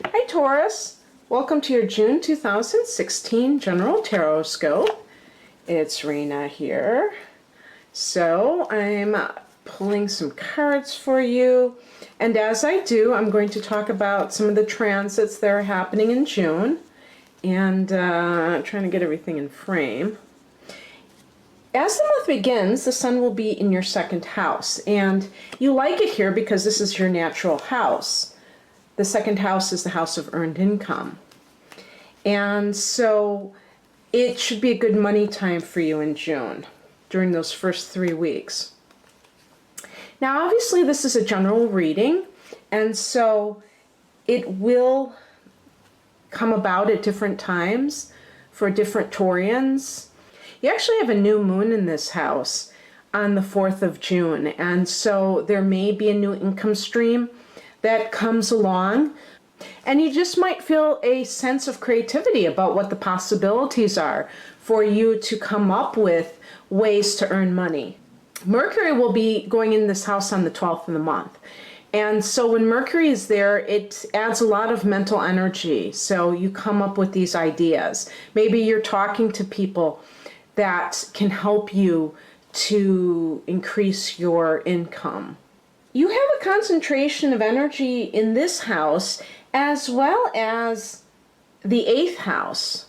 Hi Taurus, welcome to your June 2016 General Horoscope. It's Rena here. So I'm pulling some cards for you, and as I do, I'm going to talk about some of the transits that are happening in June, and trying to get everything in frame. As the month begins, the sun will be in your second house, and you like it here because this is your natural house. The second house is the house of earned income. And so it should be a good money time for you in June during those first 3 weeks. Now, obviously, this is a general reading, and so it will come about at different times for different Taurians. You actually have a new moon in this house on the 4th of June, and so there may be a new income stream that comes along, and you just might feel a sense of creativity about what the possibilities are for you to come up with ways to earn money. Mercury will be going in this house on the 12th of the month, and so when Mercury is there, it adds a lot of mental energy, so you come up with these ideas. Maybe you're talking to people that can help you to increase your income. You have a concentration of energy in this house as well as the 8th house,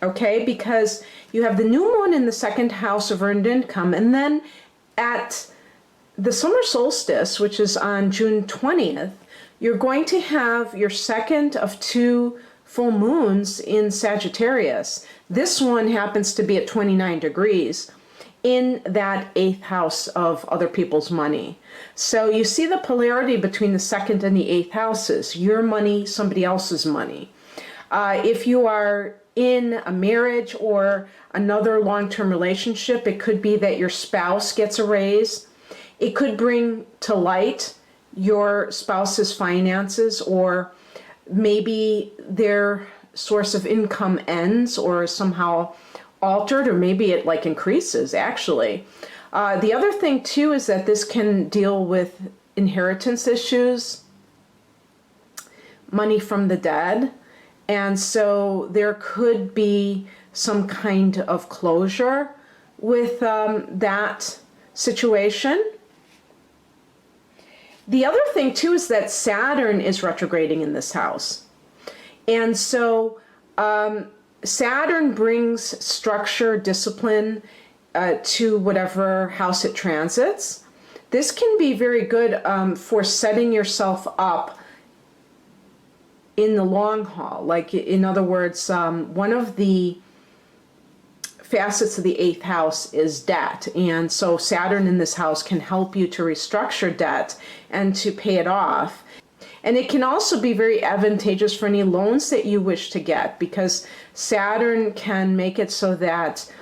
okay? Because you have the new moon in the second house of earned income, and then at the summer solstice, which is on June 20th, you're going to have your second of 2 full moons in Sagittarius. This one happens to be at 29 degrees. In that 8th house of other people's money. So you see the polarity between the 2nd and the 8th houses, your money, somebody else's money. If you are in a marriage or another long-term relationship, it could be that your spouse gets a raise. It could bring to light your spouse's finances, or maybe their source of income ends or somehow altered, or maybe it like increases actually. The other thing too is that this can deal with inheritance issues, money from the dead, and so there could be some kind of closure with that situation. The other thing too is that Saturn is retrograding in this house, and so Saturn brings structure, discipline to whatever house it transits. This can be very good for setting yourself up in the long haul. Like, in other words, one of the facets of the 8th house is debt. And so Saturn in this house can help you to restructure debt and to pay it off. And it can also be very advantageous for any loans that you wish to get, because Saturn can make it so that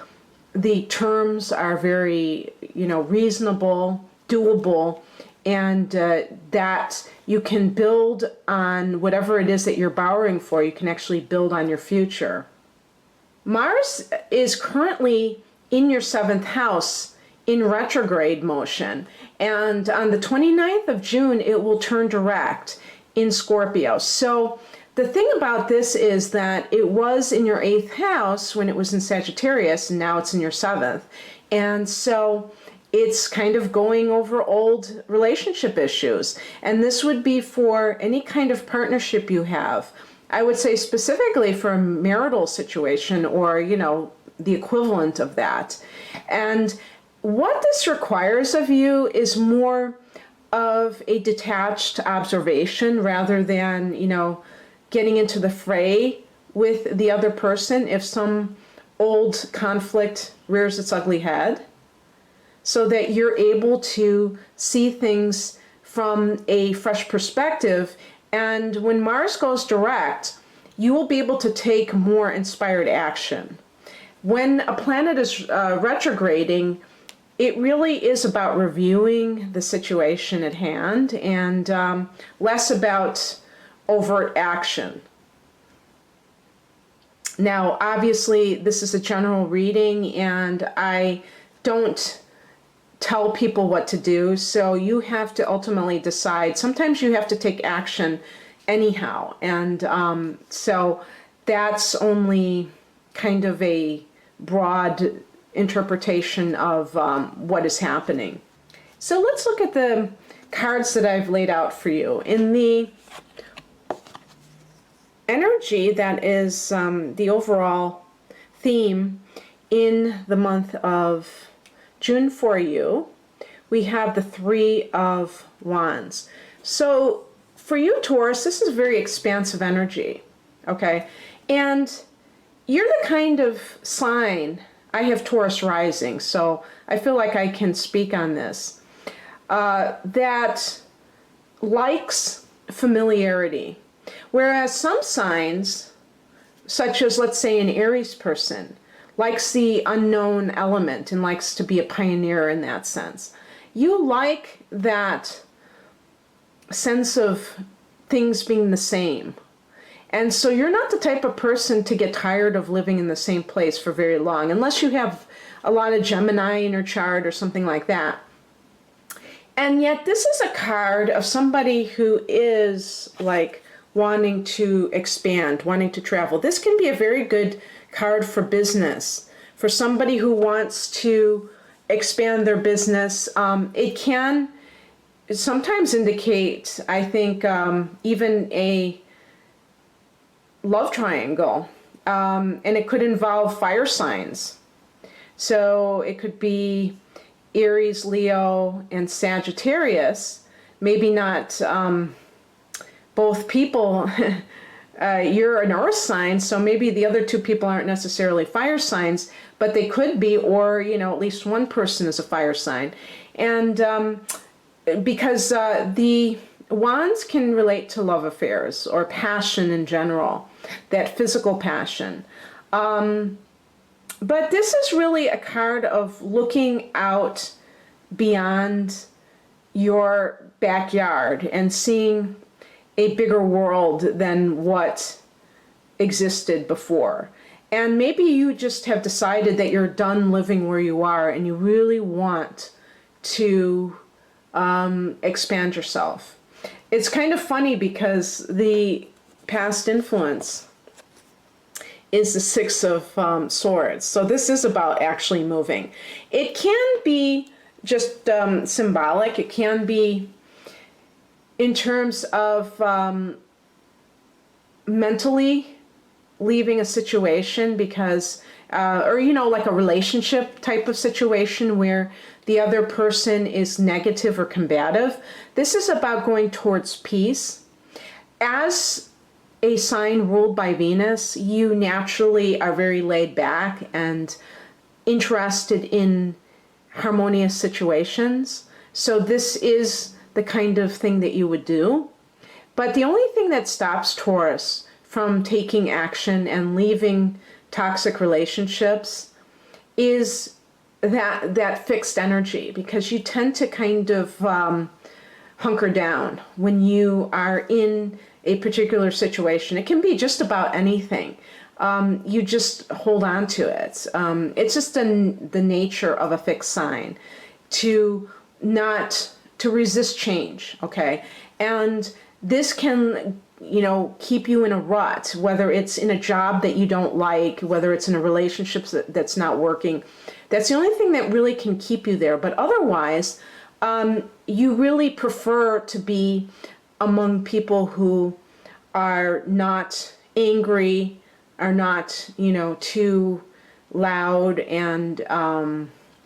the terms are very, reasonable, doable, and that you can build on whatever it is that you're borrowing for. You can actually build on your future. Mars is currently in your 7th house in retrograde motion, and on the 29th of June it will turn direct in Scorpio. So the thing about this is that it was in your 8th house when it was in Sagittarius, and now it's in your 7th. And so it's kind of going over old relationship issues. And this would be for any kind of partnership you have. I would say specifically for a marital situation, or, the equivalent of that. And what this requires of you is more of a detached observation rather than, getting into the fray with the other person if some old conflict rears its ugly head, so that you're able to see things from a fresh perspective. And when Mars goes direct, you will be able to take more inspired action. When a planet is retrograding, it really is about reviewing the situation at hand, and less about overt action. Now, obviously, this is a general reading, and I don't tell people what to do, so you have to ultimately decide. Sometimes you have to take action anyhow. And so that's only kind of a broad interpretation of what is happening. So let's look at the cards that I've laid out for you. In the energy that is the overall theme in the month of June for you, we have the Three of Wands. So for you, Taurus, this is very expansive energy, okay? And you're the kind of sign, I have Taurus rising, so I feel like I can speak on this, that likes familiarity. Whereas some signs, such as, let's say, an Aries person, likes the unknown element and likes to be a pioneer in that sense. You like that sense of things being the same. And so you're not the type of person to get tired of living in the same place for very long, unless you have a lot of Gemini in your chart or something like that. And yet this is a card of somebody who is like wanting to expand, wanting to travel. This can be a very good card for business, for somebody who wants to expand their business. It can sometimes indicate, I think, even a love triangle, and it could involve fire signs. So it could be Aries, Leo, and Sagittarius. Maybe not both people. You're an earth sign, so maybe the other two people aren't necessarily fire signs, but they could be, or, you know, at least one person is a fire sign. And because the wands can relate to love affairs or passion in general, that physical passion. But this is really a card of looking out beyond your backyard and seeing a bigger world than what existed before. And maybe you just have decided that you're done living where you are and you really want to expand yourself. It's kind of funny because the past influence is the Six of Swords. So this is about actually moving. It can be just symbolic. It can be in terms of mentally leaving a situation because, or, you know, like a relationship type of situation where the other person is negative or combative. This is about going towards peace. As a sign ruled by Venus, you naturally are very laid back and interested in harmonious situations. So this is the kind of thing that you would do. But the only thing that stops Taurus from taking action and leaving toxic relationships is that fixed energy, because you tend to kind of hunker down when you are in a particular situation. It can be just about anything. You just hold on to it. It's just the nature of a fixed sign to resist change, okay? And this can, you know, keep you in a rut, whether it's in a job that you don't like, whether it's in a relationship that's not working. That's the only thing that really can keep you there. But otherwise, you really prefer to be among people who are not angry, are not, you know, too loud and,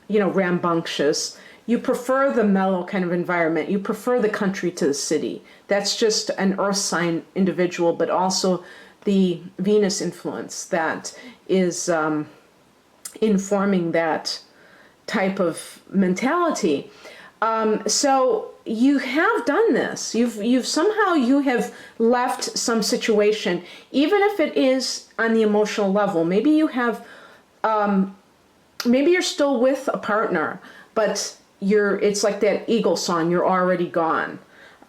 you know, rambunctious. You prefer the mellow kind of environment. You prefer the country to the city. That's just an earth sign individual, but also the Venus influence that is informing that type of mentality. So you have done this. You have left some situation, even if it is on the emotional level. Maybe you have, maybe you're still with a partner, but it's like that Eagle song, you're already gone.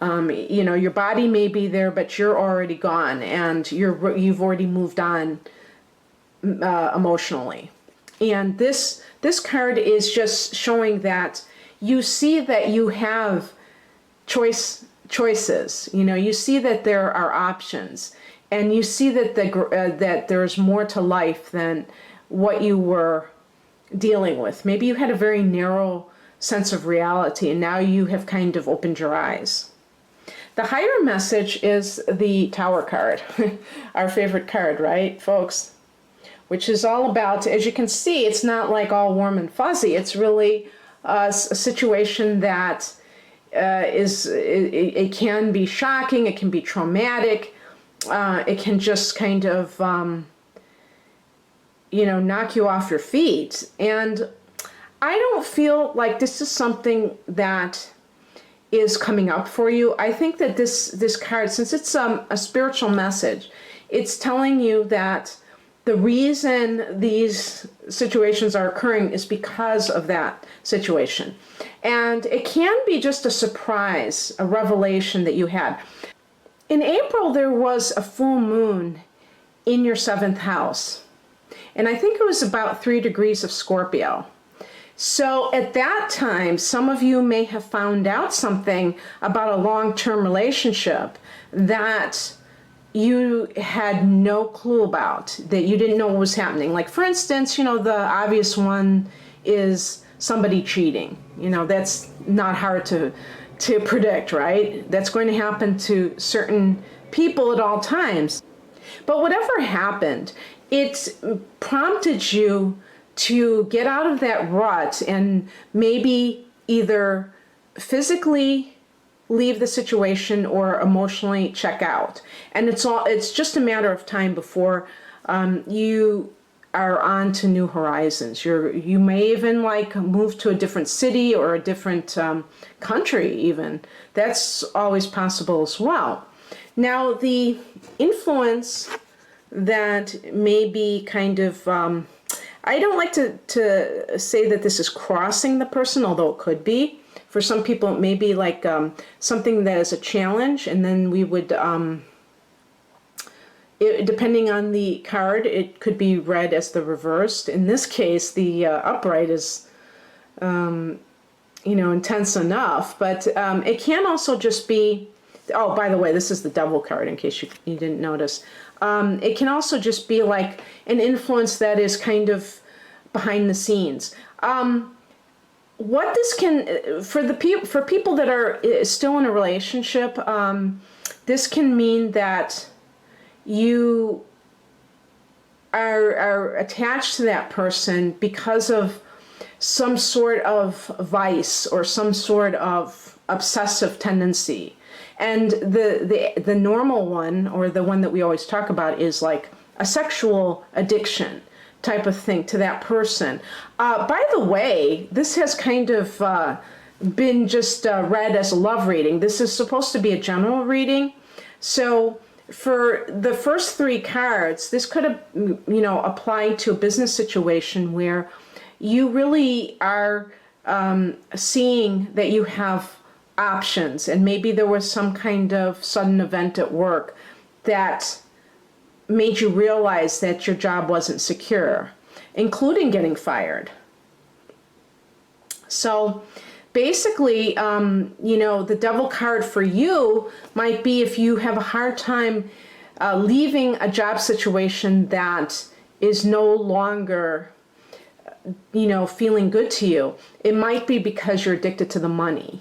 You know, your body may be there, but you're already gone, and you've already moved on emotionally. And this card is just showing that you see that you have choice choices. You know, you see that there are options, and you see that that there's more to life than what you were dealing with. Maybe you had a very narrow sense of reality, and now you have kind of opened your eyes. The higher message is the Tower card, our favorite card, right, folks? Which is all about, as you can see, it's not like all warm and fuzzy. It's really a situation that it can be shocking, it can be traumatic, it can just kind of, you know, knock you off your feet. And I don't feel like this is something that is coming up for you. I think that this card, since it's a spiritual message, it's telling you that the reason these situations are occurring is because of that situation. And it can be just a surprise, a revelation that you had. In April, there was a full moon in your 7th house. And I think it was about 3 degrees of Scorpio. So at that time, some of you may have found out something about a long-term relationship that you had no clue about, that you didn't know what was happening. Like, for instance, you know, the obvious one is somebody cheating. You know, that's not hard to predict, right? That's going to happen to certain people at all times. But whatever happened, it prompted you to get out of that rut and maybe either physically leave the situation or emotionally check out. And it's just a matter of time before you are on to new horizons. You may even like move to a different city or a different country even. That's always possible as well. Now, the influence that may be kind of, I don't like to say that this is crossing the person, although it could be. For some people, it may be like something that is a challenge, and then we would, depending on the card, it could be read as the reversed. In this case, the upright is, you know, intense enough, but it can also just be, oh, by the way, this is the Devil card, in case you didn't notice. It can also just be like an influence that is kind of behind the scenes. What this can, for people that are still in a relationship, this can mean that you are attached to that person because of some sort of vice or some sort of obsessive tendency. And the normal one, or the one that we always talk about, is like a sexual addiction type of thing to that person. By the way, this has kind of been just read as a love reading. This is supposed to be a general reading. So for the first 3 cards, this could have, you know, applied to a business situation where you really are seeing that you have options, and maybe there was some kind of sudden event at work that made you realize that your job wasn't secure, including getting fired. So basically, you know, the Devil card for you might be if you have a hard time leaving a job situation that is no longer, you know, feeling good to you. It might be because you're addicted to the money,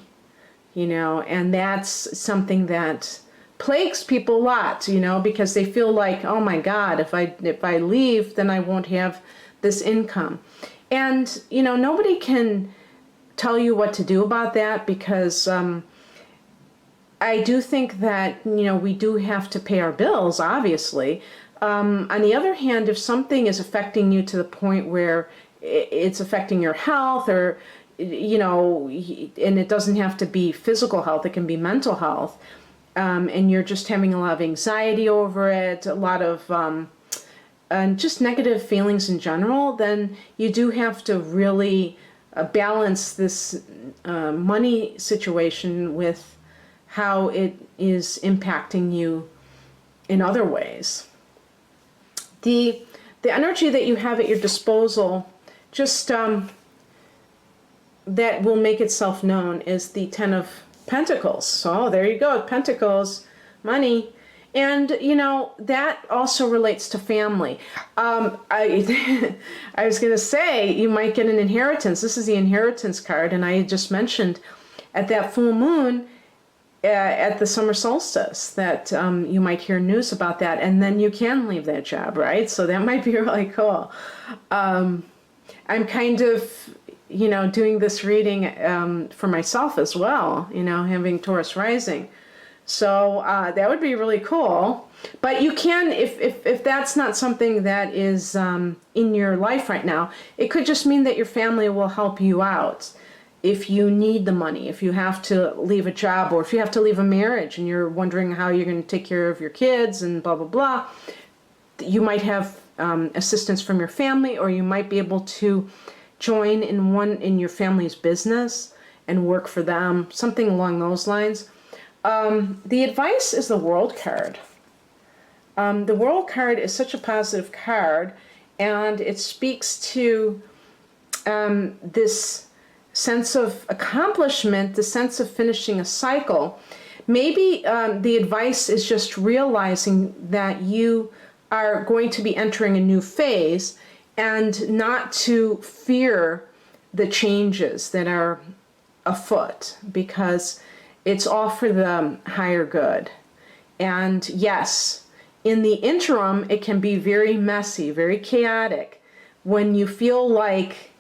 you know, and that's something that plagues people a lot, you know, because they feel like, oh my God, if I leave, then I won't have this income. And, you know, nobody can tell you what to do about that, because I do think that, you know, we do have to pay our bills, obviously. On the other hand, if something is affecting you to the point where it's affecting your health, or, you know, and it doesn't have to be physical health, it can be mental health, and you're just having a lot of anxiety over it, a lot of just negative feelings in general, then you do have to really balance this money situation with how it is impacting you in other ways. The energy that you have at your disposal, just that will make itself known, is the Ten of Pentacles. So there you go, Pentacles, money. And, you know, that also relates to family. I was going to say, you might get an inheritance. This is the inheritance card, and I just mentioned at that full moon, at the summer solstice, that you might hear news about that, and then you can leave that job, right? So that might be really cool. I'm kind of, you know, doing this reading for myself as well, you know, having Taurus rising. So that would be really cool. But you can, if that's not something that is in your life right now, it could just mean that your family will help you out. If you need the money, if you have to leave a job, or if you have to leave a marriage and you're wondering how you're going to take care of your kids and blah, blah, blah, you might have assistance from your family, or you might be able to join in your family's business and work for them, something along those lines. The advice is the World card. The World card is such a positive card, and it speaks to this sense of accomplishment, the sense of finishing a cycle. Maybe the advice is just realizing that you are going to be entering a new phase, and not to fear the changes that are afoot, because it's all for the higher good. And yes, in the interim, it can be very messy, very chaotic, when you feel like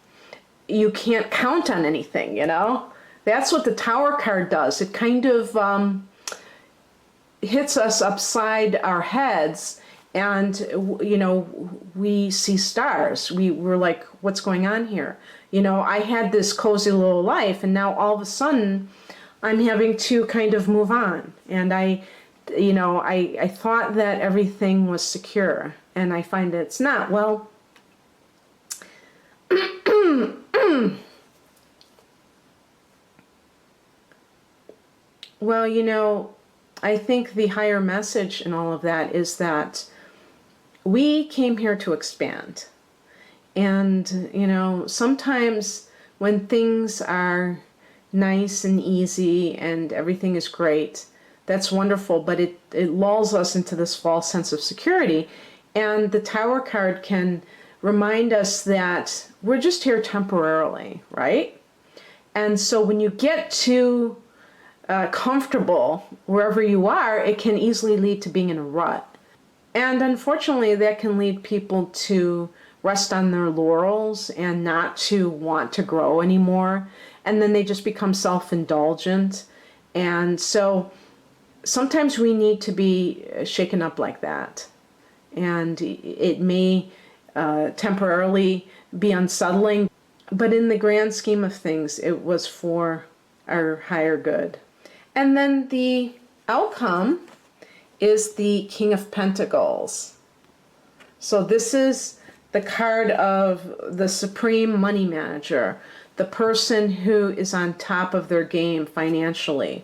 you can't count on anything, you know? That's what the Tower card does. It kind of hits us upside our heads, and, you know, we see stars. We're like, what's going on here? You know, I had this cozy little life, and now all of a sudden, I'm having to kind of move on. And I thought that everything was secure, and I find that it's not. Well, well, you know, I think the higher message in all of that is that we came here to expand. And, you know, sometimes when things are nice and easy and everything is great, that's wonderful, but it lulls us into this false sense of security. And the Tower card can remind us that we're just here temporarily, right? And so when you get too comfortable wherever you are, it can easily lead to being in a rut. And unfortunately, that can lead people to rest on their laurels and not to want to grow anymore. And then they just become self-indulgent. And so sometimes we need to be shaken up like that. And it may temporarily be unsettling, but in the grand scheme of things, it was for our higher good. And then the outcome is the King of Pentacles. So this is the card of the supreme money manager, the person who is on top of their game financially.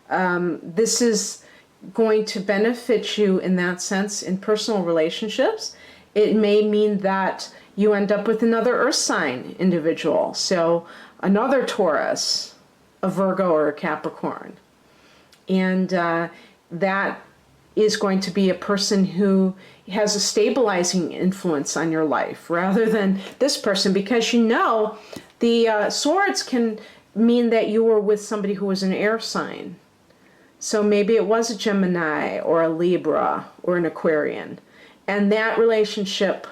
This is going to benefit you in that sense in personal relationships. It may mean that you end up with another earth sign individual. So another Taurus, a Virgo, or a Capricorn. And that is going to be a person who has a stabilizing influence on your life rather than this person, because you know the swords can mean that you were with somebody who was an air sign. So maybe it was a Gemini or a Libra or an Aquarian, and that relationship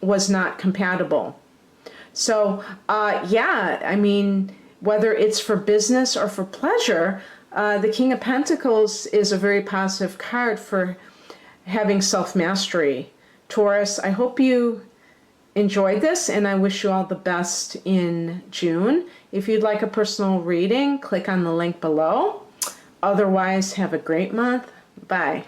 was not compatible. So yeah, I mean, whether it's for business or for pleasure, the King of Pentacles is a very positive card for having self-mastery. Taurus, I hope you enjoyed this, and I wish you all the best in June. If you'd like a personal reading, click on the link below. Otherwise, have a great month. Bye.